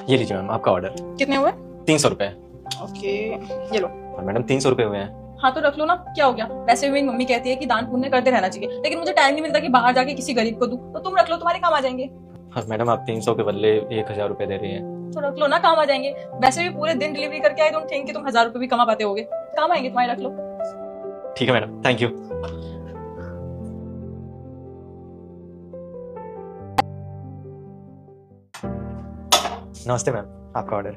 ये लीजिए मैम आपका ऑर्डर। कितने हुए? 300 रुपए। ओके, ये लो। मैडम 300 रुपए हुए हैं। हाँ तो रख लो ना, क्या हो गया। वैसे भी मेरी मम्मी कहती है कि दान पुण्य करते रहना चाहिए, लेकिन मुझे टाइम नहीं मिलता कि बाहर जाके किसी गरीब को दूं, तो तुम रख लो, तुम्हारे काम आ जाएंगे। हाँ मैडम आप 300 के बदले 1000 रुपए दे रही हैं। तो रख लो ना, काम आ जाएंगे। वैसे भी पूरे दिन डिलीवरी करके आई, डोंट थिंक कि तुम 1000 रुपए भी कमा पाते होगे। काम आएंगे तुम्हारे, रख लो। ठीक है मैडम, थैंक यू। नमस्ते मैम, आपका ऑर्डर।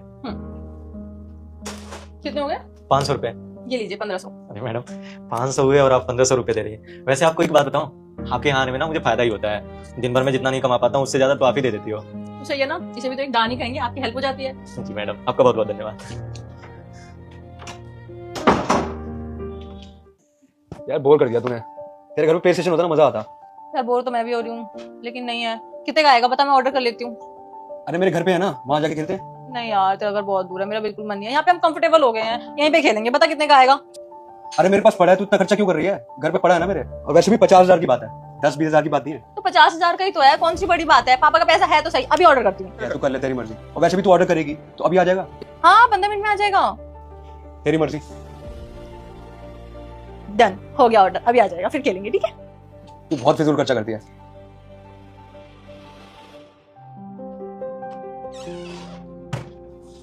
कितने हो गए? 500 रुपए। ये लीजिए 1500। अरे मैडम 500 हुए और आप 1500 रुपए दे रही हैं। वैसे आपको एक बात बताऊं, आपके यहाँ आने में ना मुझे फायदा ही होता है। दिन भर में जितना नहीं कमा पाता हूँ उससे ज्यादा तो आप ही दे देती हो। तो सही है ना, इसे भी तो एक दान ही कहेंगे, आपकी हेल्प हो जाती है। जी मैडम, आपका बहुत बहुत धन्यवाद। यार बोर कर दिया तूने। तेरे घर में प्ले स्टेशन होता ना, मजा आता। यार बोर तो मैं भी हो रही हूँ, लेकिन नहीं है। कितने का आएगा बता, मैं ऑर्डर कर लेती हूँ। अरे मेरे घर पे है ना, वहां जाके खेलते हैं। नहीं यार, तेरा घर बहुत दूर है, मेरा बिल्कुल मन नहीं है। यहाँ पे हम कंफर्टेबल हो गए हैं, यहीं पे खेलेंगे। बता कितने का आएगा? अरे मेरे पास पड़ा है, तू इतना खर्चा क्यों कर रही है? घर पे पड़ा है ना मेरे। और वैसे भी 50,000 की बात है, 10-20 हजार की बात नहीं है। तो 50,000 का ही तो है, कौन सी बड़ी बात है। पापा का पैसा है तो सही, अभी ऑर्डर करती हूँ। यार तू कर ले, तेरी मर्जी। और वैसे भी तू ऑर्डर करेगी तो अभी आ जाएगा। हाँ 15 मिनट में आ जाएगा। तेरी मर्जी। डन हो गया ऑर्डर, अभी आ जाएगा, फिर खेलेंगे, ठीक है। तू बहुत फिजूल खर्चा करती है।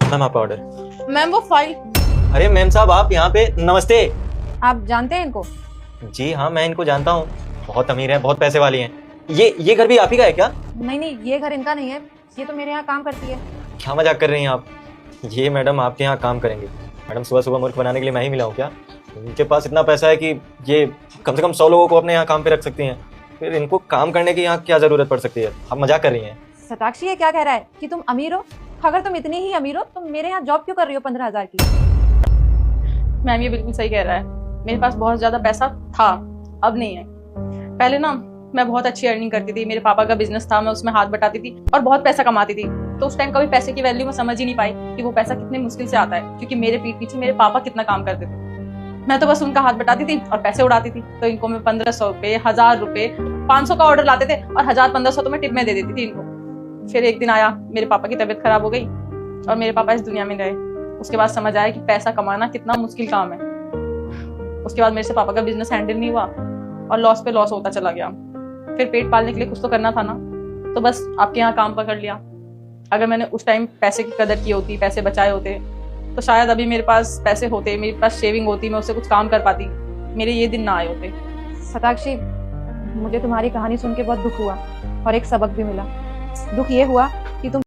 मैम आपका ऑर्डर। मैम वो फाइल। अरे मैम साहब आप यहाँ पे। नमस्ते। आप जानते हैं इनको? जी हाँ, मैं इनको जानता हूँ। बहुत अमीर है, बहुत पैसे वाली हैं। ये घर भी आप ही का है क्या? नहीं नहीं, ये घर इनका नहीं है, ये तो मेरे यहाँ काम करती है। क्या मजाक कर रही हैं आप? ये मैडम आपके यहाँ काम करेंगे। मैडम सुबह सुबह मूर्ख बनाने के लिए मैं ही मिला हूँ क्या? इनके पास इतना पैसा है कि ये कम से कम 100 लोगों को अपने यहाँ काम पे रख सकती हैं। फिर इनको काम करने की यहाँ क्या जरूरत पड़ सकती है? आप मजाक कर रही हैं। सताक्षी, ये क्या कह रहा है कि तुम अमीर हो? अगर तुम इतनी ही अमीर हो तो मेरे यहाँ जॉब क्यों कर रही हो 15,000 की? मैम ये बिल्कुल सही कह रहा है, मेरे पास बहुत ज्यादा पैसा था, अब नहीं है। पहले ना मैं बहुत अच्छी अर्निंग करती थी, मेरे पापा का बिजनेस था, मैं उसमें हाथ बटाती थी और बहुत पैसा कमाती थी। तो उस टाइम कभी पैसे की वैल्यू में समझ ही नहीं पाई कि वो पैसा कितने मुश्किल से आता है, क्योंकि मेरे पीठ पीछे मेरे पापा कितना काम करते थे। मैं तो बस उनका हाथ बटाती थी और पैसे उड़ाती थी। तो इनको मैं 1500 रुपए, 1000 रुपए, 500 का ऑर्डर लाते थे और 1000-1500 तो मैं टिप में दे देती थी इनको। फिर एक दिन आया, मेरे पापा की तबीयत खराब हो गई और मेरे पापा इस दुनिया में गए। उसके बाद समझ आया कि पैसा कमाना कितना मुश्किल काम है। उसके बाद मेरे से पापा का बिजनेस हैंडल नहीं हुआ और लॉस पे लॉस होता चला गया। फिर पेट पालने के लिए कुछ तो करना था ना, तो बस आपके यहाँ काम पकड़ लिया। अगर मैंने उस टाइम पैसे की कदर की होती, पैसे बचाए होते, तो शायद अभी मेरे पास पैसे होते, मेरे पास सेविंग होती, मैं उससे कुछ काम कर पाती, मेरे ये दिन ना आए होते। सताक्षी, मुझे तुम्हारी कहानी सुन के बहुत दुख हुआ और एक सबक भी मिला। दुख ये हुआ